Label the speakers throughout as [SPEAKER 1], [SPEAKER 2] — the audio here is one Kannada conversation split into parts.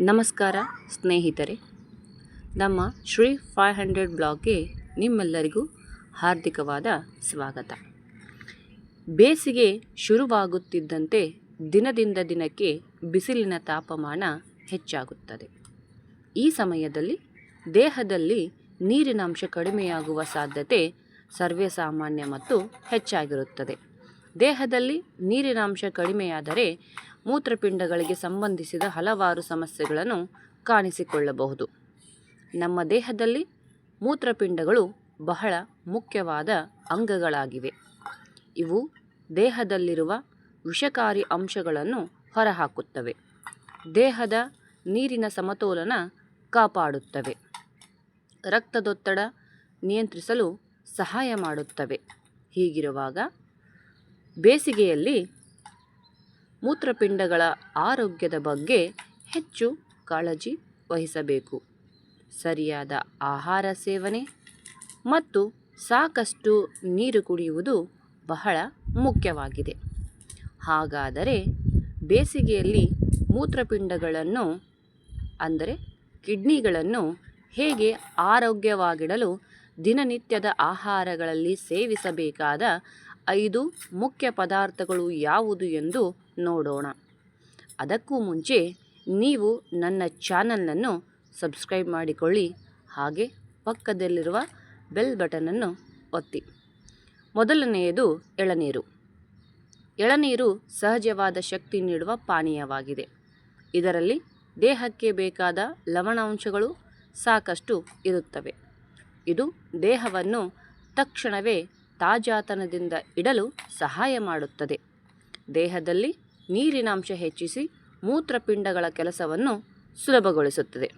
[SPEAKER 1] ನಮಸ್ಕಾರ ಸ್ನೇಹಿತರೆ, ನಮ್ಮ ಶ್ರೀ 500 ಬ್ಲಾಗ್ಗೆ ನಿಮ್ಮೆಲ್ಲರಿಗೂ ಹಾರ್ದಿಕವಾದ ಸ್ವಾಗತ. ಬೇಸಿಗೆ ಶುರುವಾಗುತ್ತಿದ್ದಂತೆ ದಿನದಿಂದ ದಿನಕ್ಕೆ ಬಿಸಿಲಿನ ತಾಪಮಾನ ಹೆಚ್ಚಾಗುತ್ತದೆ. ಈ ಸಮಯದಲ್ಲಿ ದೇಹದಲ್ಲಿ ನೀರಿನಾಂಶ ಕಡಿಮೆಯಾಗುವ ಸಾಧ್ಯತೆ ಸರ್ವೇಸಾಮಾನ್ಯ ಮತ್ತು ಹೆಚ್ಚಾಗಿರುತ್ತದೆ. ದೇಹದಲ್ಲಿ ನೀರಿನಾಂಶ ಕಡಿಮೆಯಾದರೆ ಮೂತ್ರಪಿಂಡಗಳಿಗೆ ಸಂಬಂಧಿಸಿದ ಹಲವಾರು ಸಮಸ್ಯೆಗಳನ್ನು ಕಾಣಿಸಿಕೊಳ್ಳಬಹುದು. ನಮ್ಮ ದೇಹದಲ್ಲಿ ಮೂತ್ರಪಿಂಡಗಳು ಬಹಳ ಮುಖ್ಯವಾದ ಅಂಗಗಳಾಗಿವೆ. ಇವು ದೇಹದಲ್ಲಿರುವ ವಿಷಕಾರಿ ಅಂಶಗಳನ್ನು ಹೊರಹಾಕುತ್ತವೆ. ದೇಹದ ನೀರಿನ ಸಮತೋಲನ ಕಾಪಾಡುತ್ತವೆ. ರಕ್ತದೊತ್ತಡ ನಿಯಂತ್ರಿಸಲು ಸಹಾಯ ಮಾಡುತ್ತವೆ. ಹೀಗಿರುವಾಗ ಬೇಸಿಗೆಯಲ್ಲಿ ಮೂತ್ರಪಿಂಡಗಳ ಆರೋಗ್ಯದ ಬಗ್ಗೆ ಹೆಚ್ಚು ಕಾಳಜಿ ವಹಿಸಬೇಕು. ಸರಿಯಾದ ಆಹಾರ ಸೇವನೆ ಮತ್ತು ಸಾಕಷ್ಟು ನೀರು ಕುಡಿಯುವುದು ಬಹಳ ಮುಖ್ಯವಾಗಿದೆ. ಹಾಗಾದರೆ ಬೇಸಿಗೆಯಲ್ಲಿ ಮೂತ್ರಪಿಂಡಗಳನ್ನು ಅಂದರೆ ಕಿಡ್ನಿಗಳನ್ನು ಹೇಗೆ ಆರೋಗ್ಯವಾಗಿಡಲು ದಿನನಿತ್ಯದ ಆಹಾರಗಳಲ್ಲಿ ಸೇವಿಸಬೇಕಾದ 5 ಮುಖ್ಯ ಪದಾರ್ಥಗಳು ಯಾವುದು ಎಂದು ನೋಡೋಣ. ಅದಕ್ಕೂ ಮುಂಚೆ ನೀವು ನನ್ನ ಚಾನಲನ್ನು ಸಬ್ಸ್ಕ್ರೈಬ್ ಮಾಡಿಕೊಳ್ಳಿ, ಹಾಗೆ ಪಕ್ಕದಲ್ಲಿರುವ ಬೆಲ್ ಬಟನನ್ನು ಒತ್ತಿ. ಮೊದಲನೆಯದು ಎಳನೀರು. ಎಳನೀರು ಸಹಜವಾದ ಶಕ್ತಿ ನೀಡುವ ಪಾನೀಯವಾಗಿದೆ. ಇದರಲ್ಲಿ ದೇಹಕ್ಕೆ ಬೇಕಾದ ಲವಣಾಂಶಗಳು ಸಾಕಷ್ಟು ಇರುತ್ತವೆ. ಇದು ದೇಹವನ್ನು ತಕ್ಷಣವೇ ತಾಜಾತನದಿಂದ ಇಡಲು ಸಹಾಯ ಮಾಡುತ್ತದೆ. ದೇಹದಲ್ಲಿ ನೀರಿನಾಂಶ ಹೆಚ್ಚಿಸಿ ಮೂತ್ರಪಿಂಡಗಳ ಕೆಲಸವನ್ನು ಸುಲಭಗೊಳಿಸುತ್ತದೆ.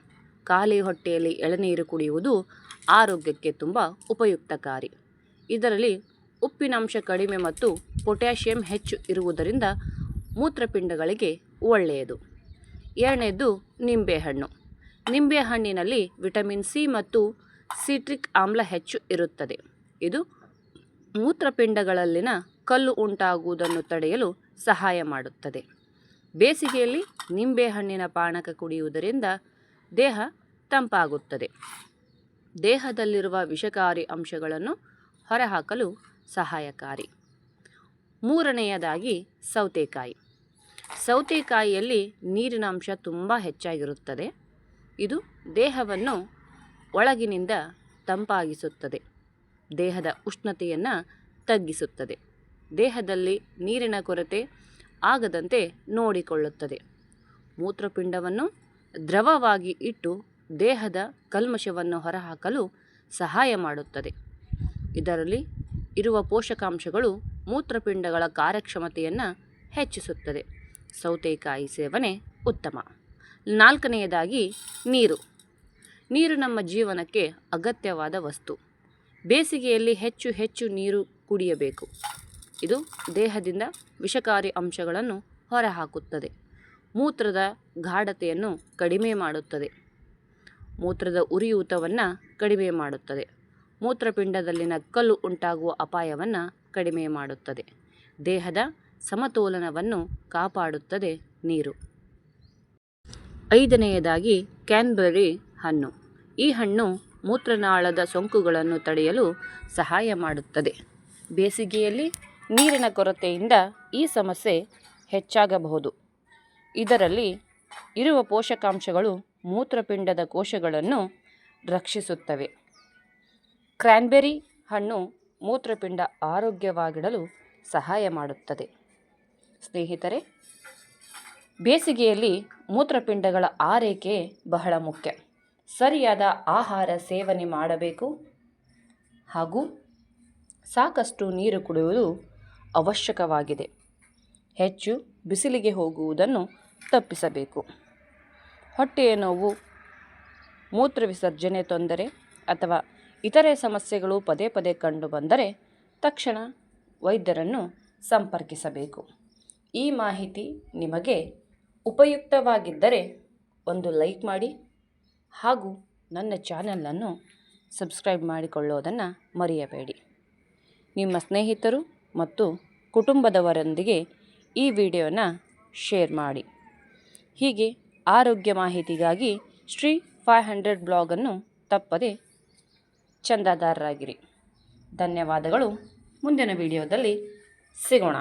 [SPEAKER 1] ಖಾಲಿ ಹೊಟ್ಟೆಯಲ್ಲಿ ಎಳನೀರು ಕುಡಿಯುವುದು ಆರೋಗ್ಯಕ್ಕೆ ತುಂಬ ಉಪಯುಕ್ತಕಾರಿ. ಇದರಲ್ಲಿ ಉಪ್ಪಿನಾಂಶ ಕಡಿಮೆ ಮತ್ತು ಪೊಟ್ಯಾಷಿಯಂ ಹೆಚ್ಚು ಇರುವುದರಿಂದ ಮೂತ್ರಪಿಂಡಗಳಿಗೆ ಒಳ್ಳೆಯದು. ಎರಡನೇದು ನಿಂಬೆಹಣ್ಣು. ನಿಂಬೆಹಣ್ಣಿನಲ್ಲಿ ವಿಟಮಿನ್ ಸಿ ಮತ್ತು ಸಿಟ್ರಿಕ್ ಆಮ್ಲ ಹೆಚ್ಚು ಇರುತ್ತದೆ. ಇದು ಮೂತ್ರಪಿಂಡಗಳಲ್ಲಿನ ಕಲ್ಲು ಉಂಟಾಗುವುದನ್ನು ತಡೆಯಲು ಸಹಾಯ ಮಾಡುತ್ತದೆ. ಬೇಸಿಗೆಯಲ್ಲಿ ನಿಂಬೆಹಣ್ಣಿನ ಪಾನಕ ಕುಡಿಯುವುದರಿಂದ ದೇಹ ತಂಪಾಗುತ್ತದೆ. ದೇಹದಲ್ಲಿರುವ ವಿಷಕಾರಿ ಅಂಶಗಳನ್ನು ಹೊರಹಾಕಲು ಸಹಾಯಕಾರಿ. ಮೂರನೆಯದಾಗಿ ಸೌತೆಕಾಯಿ. ಸೌತೆಕಾಯಿಯಲ್ಲಿ ನೀರಿನಾಂಶ ತುಂಬ ಹೆಚ್ಚಾಗಿರುತ್ತದೆ. ಇದು ದೇಹವನ್ನು ಒಳಗಿನಿಂದ ತಂಪಾಗಿಸುತ್ತದೆ. ದೇಹದ ಉಷ್ಣತೆಯನ್ನು ತಗ್ಗಿಸುತ್ತದೆ. ದೇಹದಲ್ಲಿ ನೀರಿನ ಕೊರತೆ ಆಗದಂತೆ ನೋಡಿಕೊಳ್ಳುತ್ತದೆ. ಮೂತ್ರಪಿಂಡವನ್ನು ದ್ರವವಾಗಿ ಇಟ್ಟು ದೇಹದ ಕಲ್ಮಶವನ್ನು ಹೊರಹಾಕಲು ಸಹಾಯ ಮಾಡುತ್ತದೆ. ಇದರಲ್ಲಿ ಇರುವ ಪೋಷಕಾಂಶಗಳು ಮೂತ್ರಪಿಂಡಗಳ ಕಾರ್ಯಕ್ಷಮತೆಯನ್ನು ಹೆಚ್ಚಿಸುತ್ತದೆ. ಸೌತೆಕಾಯಿ ಸೇವನೆ ಉತ್ತಮ. ನಾಲ್ಕನೆಯದಾಗಿ ನೀರು. ನೀರು ನಮ್ಮ ಜೀವನಕ್ಕೆ ಅಗತ್ಯವಾದ ವಸ್ತು. ಬೇಸಿಗೆಯಲ್ಲಿ ಹೆಚ್ಚು ನೀರು ಕುಡಿಯಬೇಕು. ಇದು ದೇಹದಿಂದ ವಿಷಕಾರಿ ಅಂಶಗಳನ್ನು ಹೊರಹಾಕುತ್ತದೆ. ಮೂತ್ರದ ಗಾಢತೆಯನ್ನು ಕಡಿಮೆ ಮಾಡುತ್ತದೆ. ಮೂತ್ರದ ಉರಿಯೂತವನ್ನು ಕಡಿಮೆ ಮಾಡುತ್ತದೆ. ಮೂತ್ರಪಿಂಡದಲ್ಲಿನ ಕಲ್ಲು ಉಂಟಾಗುವ ಅಪಾಯವನ್ನು ಕಡಿಮೆ ಮಾಡುತ್ತದೆ. ದೇಹದ ಸಮತೋಲನವನ್ನು ಕಾಪಾಡುತ್ತದೆ ನೀರು. ಐದನೆಯದಾಗಿ ಕ್ಯಾನ್ಬೆರಿ ಹಣ್ಣು. ಈ ಹಣ್ಣು ಮೂತ್ರನಾಳದ ಸೋಂಕುಗಳನ್ನು ತಡೆಯಲು ಸಹಾಯ ಮಾಡುತ್ತದೆ. ಬೇಸಿಗೆಯಲ್ಲಿ ನೀರಿನ ಕೊರತೆಯಿಂದ ಈ ಸಮಸ್ಯೆ ಹೆಚ್ಚಾಗಬಹುದು. ಇದರಲ್ಲಿ ಇರುವ ಪೋಷಕಾಂಶಗಳು ಮೂತ್ರಪಿಂಡದ ಕೋಶಗಳನ್ನು ರಕ್ಷಿಸುತ್ತವೆ. ಕ್ಯಾನ್ಬೆರಿ ಹಣ್ಣು ಮೂತ್ರಪಿಂಡ ಆರೋಗ್ಯವಾಗಿಡಲು ಸಹಾಯ ಮಾಡುತ್ತದೆ. ಸ್ನೇಹಿತರೆ, ಬೇಸಿಗೆಯಲ್ಲಿ ಮೂತ್ರಪಿಂಡಗಳ ಆರೈಕೆ ಬಹಳ ಮುಖ್ಯ. ಸರಿಯಾದ ಆಹಾರ ಸೇವನೆ ಮಾಡಬೇಕು ಹಾಗೂ ಸಾಕಷ್ಟು ನೀರು ಕುಡಿಯುವುದು ಅವಶ್ಯಕವಾಗಿದೆ. ಹೆಚ್ಚು ಬಿಸಿಲಿಗೆ ಹೋಗುವುದನ್ನು ತಪ್ಪಿಸಬೇಕು. ಹೊಟ್ಟೆಯ ನೋವು, ಮೂತ್ರ ವಿಸರ್ಜನೆ ತೊಂದರೆ ಅಥವಾ ಇತರೆ ಸಮಸ್ಯೆಗಳು ಪದೇ ಕಂಡುಬಂದರೆ ತಕ್ಷಣ ವೈದ್ಯರನ್ನು ಸಂಪರ್ಕಿಸಬೇಕು. ಈ ಮಾಹಿತಿ ನಿಮಗೆ ಉಪಯುಕ್ತವಾಗಿದ್ದರೆ ಒಂದು ಲೈಕ್ ಮಾಡಿ ಹಾಗೂ ನನ್ನ ಚಾನಲನ್ನು ಸಬ್ಸ್ಕ್ರೈಬ್ ಮಾಡಿಕೊಳ್ಳೋದನ್ನು ಮರೆಯಬೇಡಿ. ನಿಮ್ಮ ಸ್ನೇಹಿತರು ಮತ್ತು ಕುಟುಂಬದವರೊಂದಿಗೆ ಈ ವಿಡಿಯೋನ ಶೇರ್ ಮಾಡಿ. ಹೀಗೆ ಆರೋಗ್ಯ ಮಾಹಿತಿಗಾಗಿ ಶ್ರೀ 500 ಬ್ಲಾಗನ್ನು ತಪ್ಪದೆ ಚಂದಾದಾರರಾಗಿರಿ. ಧನ್ಯವಾದಗಳು. ಮುಂದಿನ ವಿಡಿಯೋದಲ್ಲಿ ಸಿಗೋಣ.